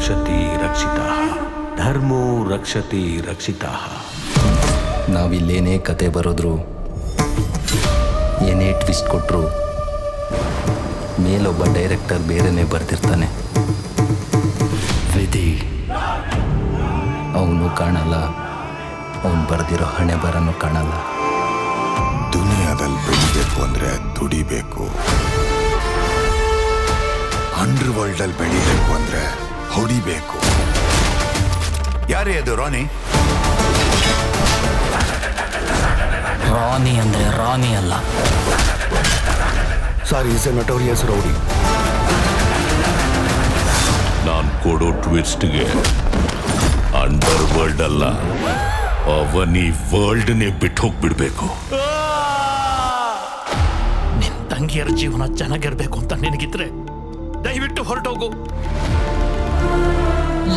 ರಕ್ಷತಿ ರಕ್ಷಿತಾಃ, ಧರ್ಮೋ ರಕ್ಷತಿ ರಕ್ಷಿತಾಃ. ನಾವಿಲ್ಲೇನೇ ಕತೆ ಬರೋದ್ರು, ಏನೇ ಟ್ವಿಸ್ಟ್ ಕೊಟ್ಟರು, ಮೇಲೊಬ್ಬ ಡೈರೆಕ್ಟರ್ ಬೇರೆನೇ ಬರ್ತಿರ್ತಾನೆ. ವಿಧಿ ಅವನು ಕಾಣಲ್ಲ, ಅವನು ಬರೆದಿರೋ ಹಣೆ ಬರನು ಕಾಣಲ್ಲ. ದುನಿಯಾದಲ್ಲಿ ಬೆಳಿಬೇಕು ಅಂದ್ರೆ ದುಡಿಬೇಕು, ಅಂಡರ್ ವರ್ಲ್ಡ್ ಅಲ್ಲಿ ಬೆಳಿಬೇಕು ಅಂದ್ರೆ ಹೊಡಿಬೇಕು. ಯಾರೇ ಅದು ರಾನಿ? ರಾನಿ ಅಂದ್ರೆ ರಾನಿ ಅಲ್ಲ. ಸಾರಿ, ಈಸ್ ಎ ನಟೋರಿಯಸ್ ರೌಡಿ. ನಾನು ಕೊಡೋ ಟ್ವಿಸ್ಟ್ಗೆ ಅಂಡರ್ ವರ್ಲ್ಡ್ ಅಲ್ಲ, ಅವನಿ ವರ್ಲ್ಡ್ನೇ ಬಿಟ್ಟು ಹೋಗ್ಬಿಡ್ಬೇಕು. ನಿನ್ ತಂಗಿಯರ ಜೀವನ ಚೆನ್ನಾಗಿರ್ಬೇಕು ಅಂತ ನಿನಗಿದ್ರೆ ದಯವಿಟ್ಟು ಹೊರಟೋಗು.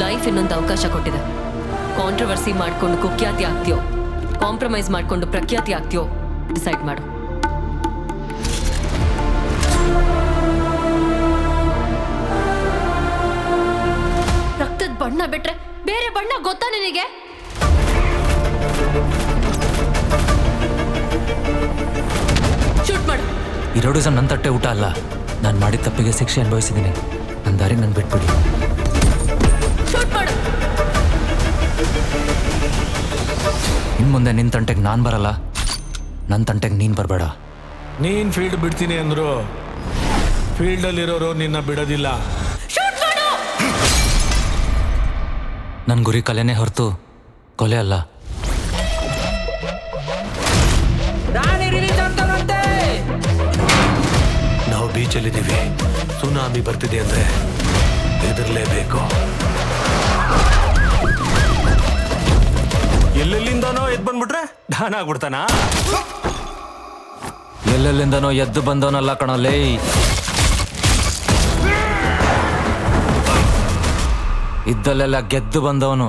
ಲೈಫ್ ಇನ್ನೊಂದು ಅವಕಾಶ ಕೊಟ್ಟಿದೆ. ಕಾಂಟ್ರವರ್ಸಿ ಮಾಡ್ಕೊಂಡು ಕುಖ್ಯಾತಿ ಆಗ್ತೀಯೋ, ಕಾಂಪ್ರಮೈಸ್ ಮಾಡ್ಕೊಂಡು ಪ್ರಖ್ಯಾತಿ ಆಗ್ತೀಯೋ, ಡಿಸೈಡ್ ಮಾಡು. ರಕ್ತದ ಬಣ್ಣ ಬಿಟ್ರೆ ಬೇರೆ ಬಣ್ಣ ಗೊತ್ತಾ ನಿನಗೆ? ಶೂಟ್ ಮಾಡು. ಈ ರೌಡಿಸಮ್ ನನ್ನ ತಟ್ಟೆ ಊಟ ಅಲ್ಲ. ನಾನು ಮಾಡಿದ ತಪ್ಪಿಗೆ ಶಿಕ್ಷೆ ಅನುಭವಿಸಿದ್ದೀನಿ. ನನ್ನ ದಾರಿಗೆ ನಾನು ಬಿಟ್ಬಿಡಿ. ಶೂಟ್ ಮಾಡು. ಇನ್ನು ಮುಂದೆ ನಿನ್ನ ತಂಟೆಗೆ ನಾನು ಬರಲ್ಲ, ನನ್ನ ತಂಟೆಗೆ ನೀನು ಬರಬೇಡ. ನೀನ್ ಫೀಲ್ಡ್ ಬಿಡ್ತೀನಿ ಅಂದ್ರು ಫೀಲ್ಡಲ್ಲಿರೋರು ನಿನ್ನ ಬಿಡೋದಿಲ್ಲ. ನನ್ನ ಗುರಿ ಕಲೆನೇ ಹೊರತು ಕೊಲೆ ಅಲ್ಲ. ನಾವು ಬೀಚಲ್ಲಿದ್ದೀವಿ, ಸುನಾಮಿ ಬರ್ತಿದೆ ಅಂದ್ರೆ ಹೆದರ್ಲೇಬೇಕು. ಎಲ್ಲೆಲ್ಲಿಂದನೋ ಎದ್ ಬಂದ್ಬಿಟ್ರೆ ಢಾನ್ ಆಗ್ಬಿಡ್ತಾನ. ಎಲ್ಲೆಲ್ಲಿಂದನೋ ಎದ್ದು ಬಂದವನಲ್ಲ ಕಣಲೇ, ಇದ್ದಲ್ಲೆಲ್ಲ ಗೆದ್ದು ಬಂದವನು.